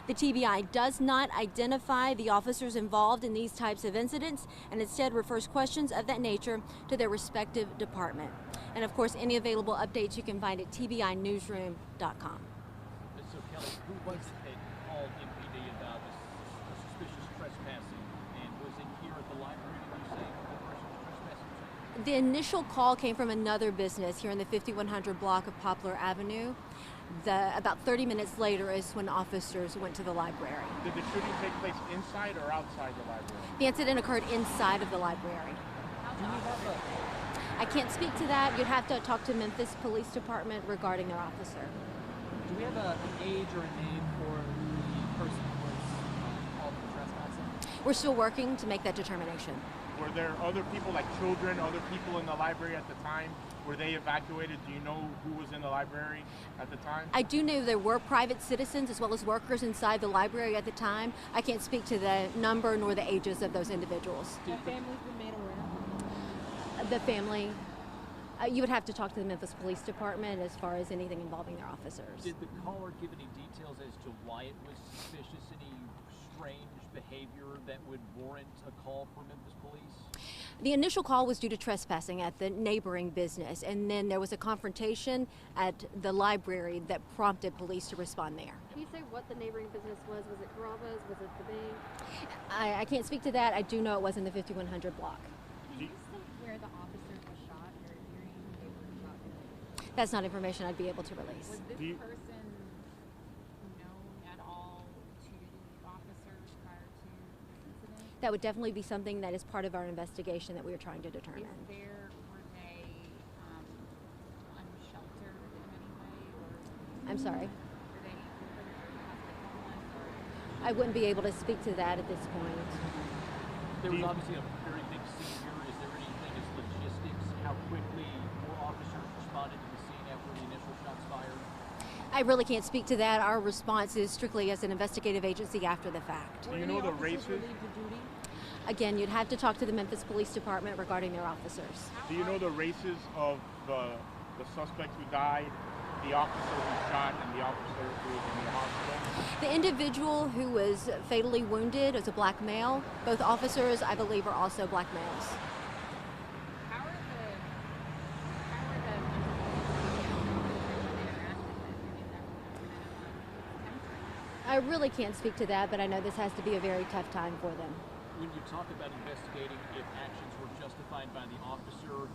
The TBI does not identify the officers involved in these types of incidents and instead refers questions of that nature to their respective department. And of course, any available updates you can find at tbinewsroom.com. So Kelly, who was it that called MPD about this suspicious trespassing? And was it here at the library, did you say, the person was trespassing? The initial call came from another business here in the 5100 block of Poplar Avenue. About 30 minutes later is when officers went to the library. Did the shooting take place inside or outside the library? The incident occurred inside of the library. I can't speak to that. You'd have to talk to Memphis Police Department regarding their officer. Do we have an age or a name for the person who was called for trespassing? We're still working to make that determination. Were there other people, like children, other people in the library at the time? Were they evacuated? Do you know who was in the library at the time? I do know there were private citizens as well as workers inside the library at the time. I can't speak to the number nor the ages of those individuals. Have families been made aware? The family, you would have to talk to the Memphis Police Department as far as anything involving their officers. Did the caller give any details as to why it was suspicious? Any strange behavior that would warrant a call for Memphis Police? The initial call was due to trespassing at the neighboring business, and then there was a confrontation at the library that prompted police to respond there. Can you say what the neighboring business was? Was it Carrabba's? Was it the bank? I can't speak to that. I do know it was in the 5100 block. Can you say where the officers were shot or hearing they were shot? That's not information I'd be able to release. Was this person known at all to the officers prior to this incident? That would definitely be something that is part of our investigation that we are trying to determine. Were they unsheltered in any way? Or I'm sorry. were they homeless or? I wouldn't be able to speak to that at this point. There was obviously a very big scene here. Is there anything as logistics, how quickly more officers responded to the scene after the initial shots fired? I really can't speak to that. Our response is strictly as an investigative agency after the fact. Do you know the races? Again, you'd have to talk to the Memphis Police Department regarding their officers. Do you know the races of the suspects who died, the officer who shot, and the officer who was in the hospital? The individual who was fatally wounded is a black male. Both officers, I believe, are also black males. How are the I really can't speak to that, but I know this has to be a very tough time for them. When you talk about investigating if actions were justified by the officer,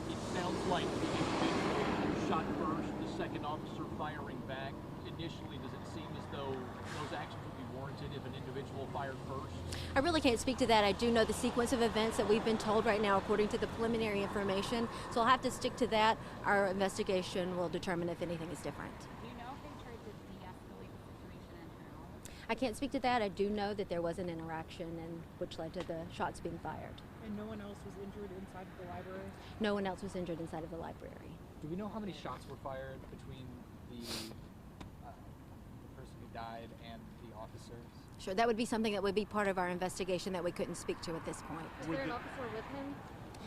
it sounds like the individual who shot first, the second officer firing back. Initially, does it seem as though those actions would be warranted if an individual fired first? I really can't speak to that. I do know the sequence of events that we've been told right now according to the preliminary information, so I'll have to stick to that. Our investigation will determine if anything is different. Do you know if they tried to de-escalate the situation and how? I can't speak to that. I do know that there was an interaction and which led to the shots being fired. And no one else was injured inside of the library? No one else was injured inside of the library. Do we know how many shots were fired between the person who died and the officers? Sure, that would be something that would be part of our investigation that we couldn't speak to at this point. Was there an officer with him?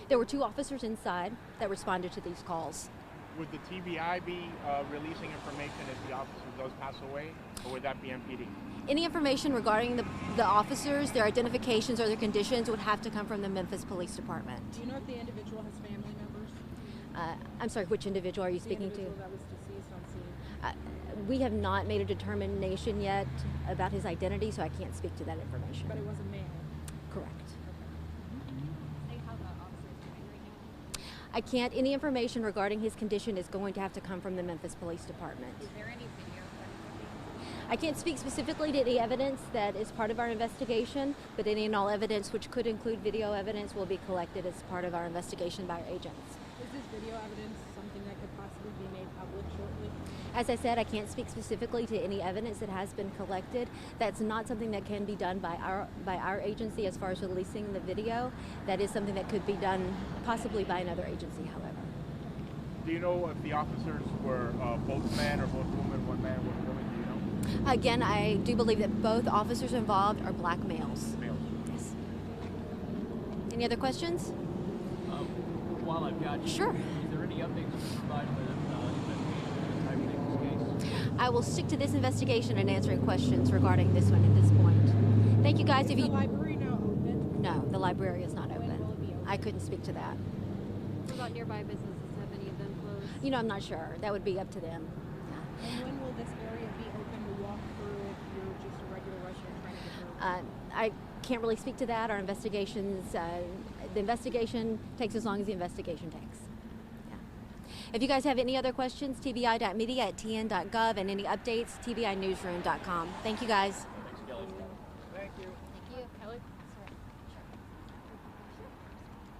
There were two officers inside that responded to these calls. Would the TBI be releasing information if the officer does pass away, or would that be MPD? Any information regarding the officers, their identifications, or their conditions would have to come from the Memphis Police Department. Do you know if the individual has family members? I'm sorry, which individual are you speaking The to? individual that was deceased on scene. We have not made a determination yet about his identity, so I can't speak to that information. But it was a male. Correct. Say how the officers are doing right now. I can't. Any information regarding his condition is going to have to come from the Memphis Police Department. Is there any video footage? I can't speak specifically to any evidence that is part of our investigation, but any and all evidence, which could include video evidence, will be collected as part of our investigation by our agents. Is this video evidence something that could possibly be made public shortly? As I said, I can't speak specifically to any evidence that has been collected. That's not something that can be done by our agency as far as releasing the video. That is something that could be done possibly by another agency, however. Do you know if the officers were both men or both women, one man, one woman? Do you know? Again, I do believe that both officers involved are black males. Males. Yes. Any other questions? While I've got you, Sure. is there any updates you can provide on the investigation of the Tyre Nichols case? I will stick to this investigation and answering questions regarding this one at this point. Thank you guys. Is If the you library now open? No, the library is not When open. will it be open? I couldn't speak to that. What about nearby businesses? Have any of them closed? You know, I'm not sure. That would be up to them. Yeah. And when will this area be open to walk through if you're just a regular resident trying to get through? I can't really speak to that. Our investigations, the investigation takes as long as the investigation takes. Yeah. If you guys have any other questions, tbi.media@tn.gov, and any updates, tbinewsroom.com. Thank you guys.